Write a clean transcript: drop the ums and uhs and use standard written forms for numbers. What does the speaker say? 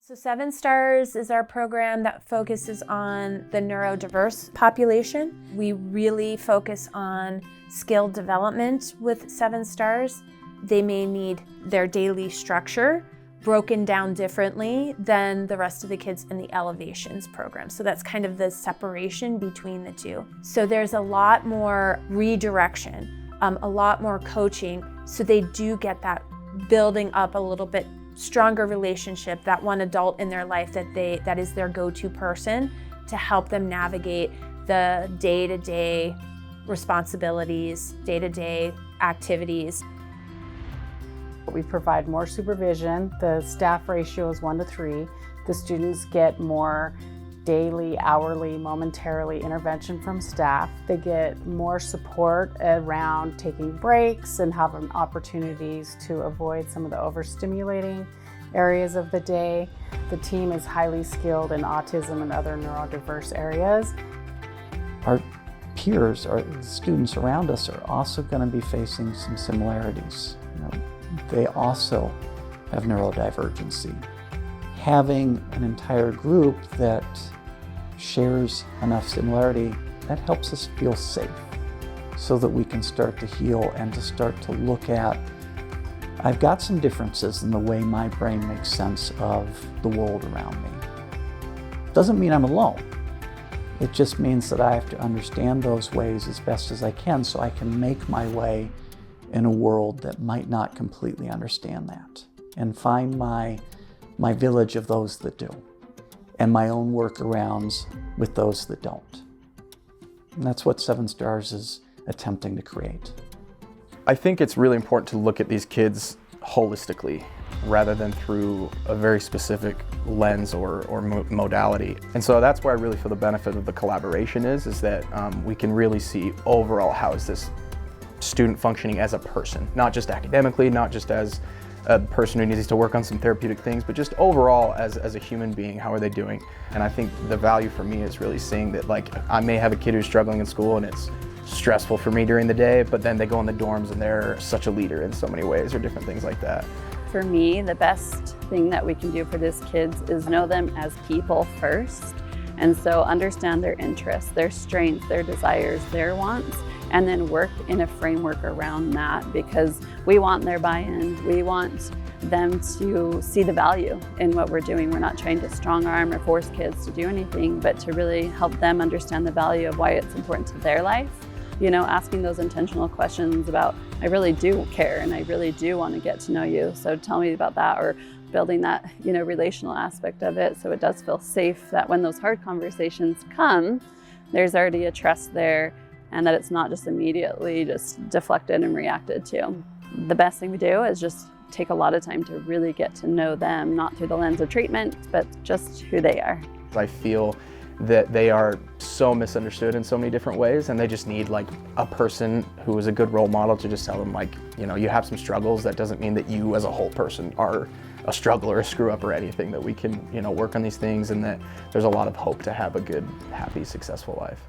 So 7 Stars is our program that focuses on the neurodiverse population. We really focus on skill development with 7 Stars. They may need their daily structure broken down differently than the rest of the kids in the Elevations program. So that's kind of the separation between the two. So there's a lot more redirection, a lot more coaching, so they do get that building up a little bit stronger relationship, that one adult in their life that is their go-to person to help them navigate the day-to-day responsibilities, day-to-day activities. We provide more supervision. The staff ratio is 1-3. The students get more daily, hourly, momentarily intervention from staff. They get more support around taking breaks and having opportunities to avoid some of the overstimulating areas of the day. The team is highly skilled in autism and other neurodiverse areas. Our peers, or the students around us, are also going to be facing some similarities. They also have neurodivergency. Having an entire group that shares enough similarity, that helps us feel safe so that we can start to heal and to start to look at, I've got some differences in the way my brain makes sense of the world around me. Doesn't mean I'm alone. It just means that I have to understand those ways as best as I can so I can make my way in a world that might not completely understand that, and find my village of those that do, and my own workarounds with those that don't. And that's what 7 Stars is attempting to create. I think it's really important to look at these kids holistically rather than through a very specific lens or modality. And so that's where I really feel the benefit of the collaboration is that we can really see overall how is this student functioning as a person, not just academically, not just as a person who needs to work on some therapeutic things, but just overall as a human being, how are they doing? And I think the value for me is really seeing that, like, I may have a kid who's struggling in school and it's stressful for me during the day, but then they go in the dorms and they're such a leader in so many ways, or different things like that. For me, the best thing that we can do for these kids is know them as people first. And so understand their interests, their strengths, their desires, their wants, and then work in a framework around that, because we want their buy-in. We want them to see the value in what we're doing. We're not trying to strong arm or force kids to do anything, but to really help them understand the value of why it's important to their life. You know, asking those intentional questions about, I really do care and I really do want to get to know you, so tell me about that, or building that, relational aspect of it so it does feel safe, that when those hard conversations come, there's already a trust there, and that it's not just immediately just deflected and reacted to. The best thing we do is just take a lot of time to really get to know them, not through the lens of treatment, but just who they are. I feel that they are so misunderstood in so many different ways, and they just need like a person who is a good role model to just tell them, like, you have some struggles. That doesn't mean that you as a whole person are a struggle or a screw up or anything, that we can, work on these things, and that there's a lot of hope to have a good, happy, successful life.